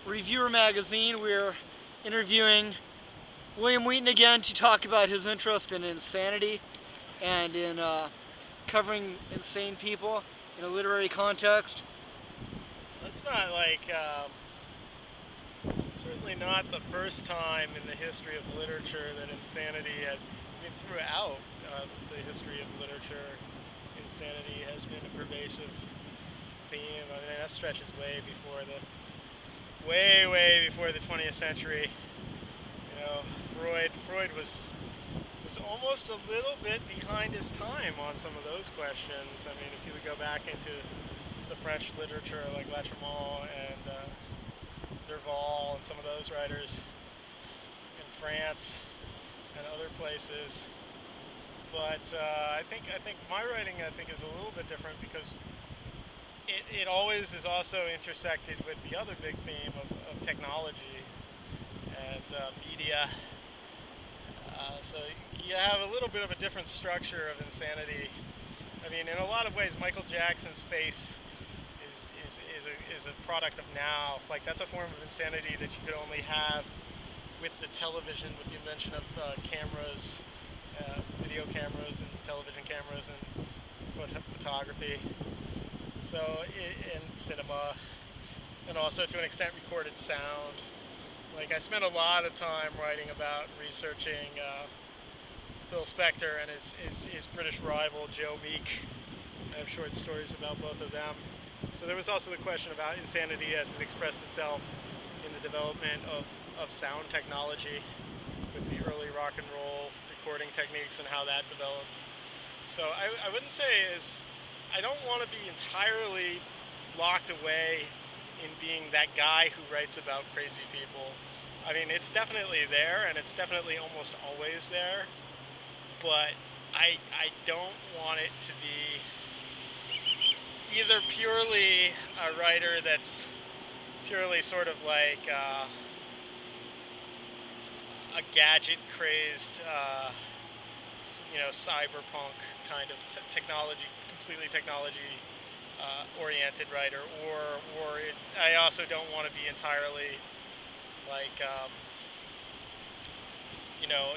Reviewer Magazine. We're interviewing William Wheaton again to talk about his interest in insanity and in covering insane people in a literary context. That's not like, certainly not the first time in the history of literature that insanity has, throughout the history of literature, insanity has been a pervasive theme. I mean, that stretches way before way before the 20th century. You know, Freud was almost a little bit behind his time on some of those questions. I mean, if you would go back into the French literature like Latremont and Derval and some of those writers in France and other places. But I think my writing is a little bit different because it always is also intersected with the other big theme of technology and media. So you have a little bit of a different structure of insanity. I mean, in a lot of ways, Michael Jackson's face is a product of now. Like, that's a form of insanity that you could only have with the television, with the invention of cameras, video cameras and television cameras and photography. So, in cinema, and also to an extent recorded sound. Like, I spent a lot of time writing about researching Phil Spector and his British rival Joe Meek. I have short stories about both of them. So there was also the question about insanity as it expressed itself in the development of sound technology with the early rock and roll recording techniques and how that developed. So I wouldn't say I don't want to be entirely locked away in being that guy who writes about crazy people. I mean, it's definitely there, and it's definitely almost always there, but I don't want it to be either purely a writer that's purely sort of like a gadget-crazed, cyberpunk kind of technology, completely technology oriented writer, or I also don't want to be entirely like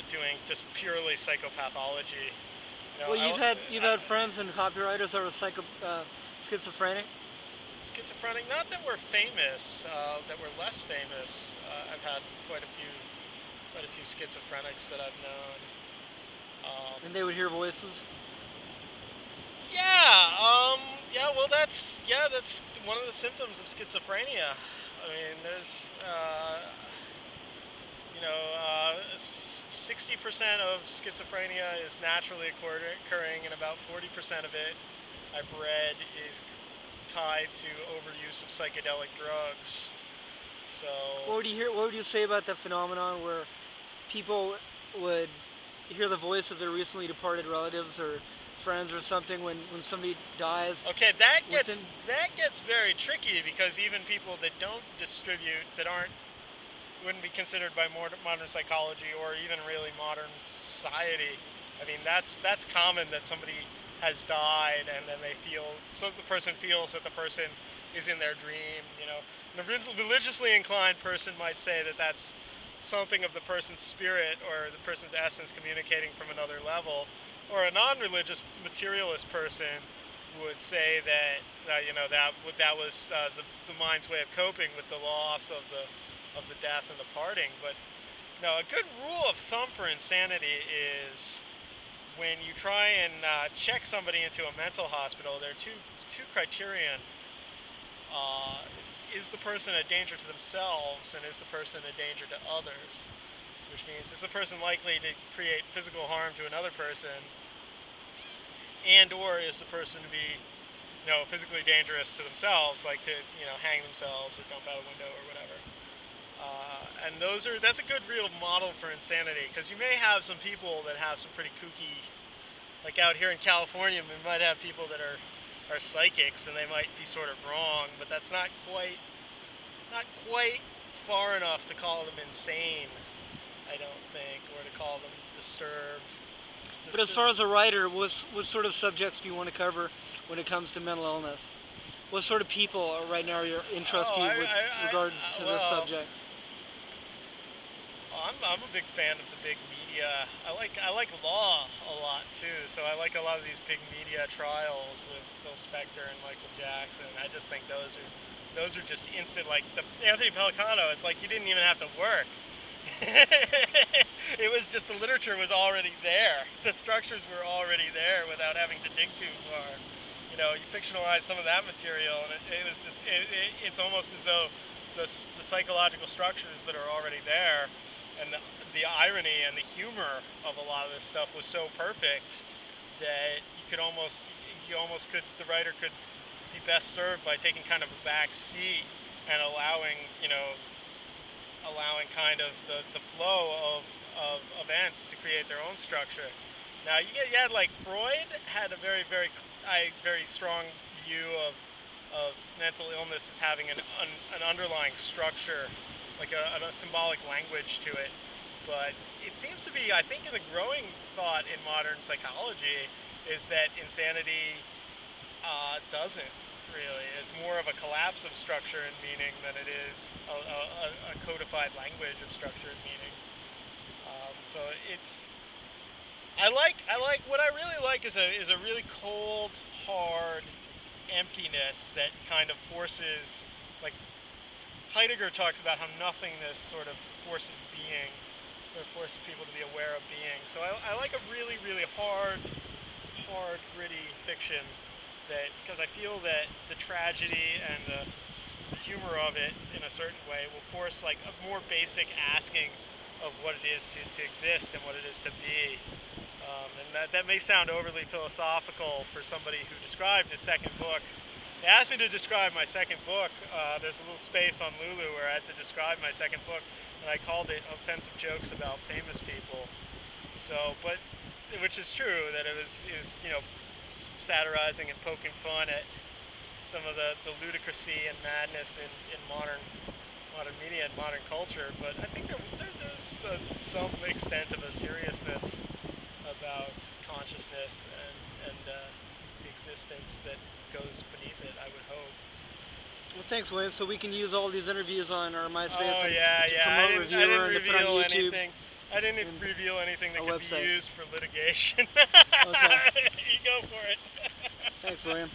doing just purely psychopathology. Well, you've had friends and copywriters that are schizophrenic. Schizophrenic, not that we're famous, that we're less famous. I've had quite a few schizophrenics that I've known. And they would hear voices. Well, that's one of the symptoms of schizophrenia. I mean, there's 60% of schizophrenia is naturally occurring, and about 40% of it, I've read, is tied to overuse of psychedelic drugs. So What would you say about that phenomenon where people would hear the voice of their recently departed relatives or friends or something when somebody dies? Okay, that gets very tricky, because even people that don't distribute, that wouldn't be considered by modern psychology or even really modern society. I mean, that's common, that somebody has died and then the person feels that the person is in their dream. And a religiously inclined person might say that that's something of the person's spirit or the person's essence communicating from another level. Or a non-religious materialist person would say that that was the mind's way of coping with the loss of the death and the parting. But no, a good rule of thumb for insanity is when you try and check somebody into a mental hospital, there are two criterion. Is the person a danger to themselves, and is the person a danger to others? Which means, is the person likely to create physical harm to another person, and or is the person to be physically dangerous to themselves, like to hang themselves or jump out a window or whatever. And that's a good real model for insanity, because you may have some people that have some pretty kooky, like out here in California, we might have people that are psychics, and they might be sort of wrong, but that's not quite far enough to call them insane, I don't think, or to call them disturbed. But as far as a writer, what sort of subjects do you want to cover when it comes to mental illness? what sort of people right now interest Oh, you with regards to this well, subject? I'm a big fan of the big media. I like law a lot too. So I like a lot of these big media trials with Phil Spector and Michael Jackson. I just think those are just instant. Like the Anthony Pellicano, it's like you didn't even have to work. It was just the literature was already there. The structures were already there without having to dig too far. You know, you fictionalize some of that material, and it was just it's almost as though the psychological structures that are already there, and the irony and the humor of a lot of this stuff was so perfect that the writer could be best served by taking kind of a back seat and allowing kind of the flow of events to create their own structure. Now you had like Freud had a very strong view of mental illness as having an underlying structure, like a symbolic language to it. But it seems to be, I think, in the growing thought in modern psychology, is that insanity doesn't really. It's more of a collapse of structure and meaning than it is a codified language of structure and meaning. So I like what I really like is a really cold, hard emptiness that kind of forces, like Heidegger talks about how nothingness sort of forces being, or forces people to be aware of being. So I like a really, really hard, gritty fiction because I feel that the tragedy and the humor of it in a certain way will force like a more basic asking of what it is to exist and what it is to be. And that may sound overly philosophical for somebody who described his second book. They asked me to describe my second book. There's a little space on Lulu where I had to describe my second book, and I called it Offensive Jokes About Famous People. So, but which is true that it was satirizing and poking fun at some of the ludicrousy and madness in modern media and modern culture. But I think there's some extent of a seriousness about consciousness and the existence that goes beneath it, I would hope. Well, thanks, William. So we can use all these interviews on our MySpace Oh and yeah, to yeah. promote Reviewer and to put on YouTube. I didn't reveal anything that could website. be used for litigation. Okay. You go for it. Thanks, William.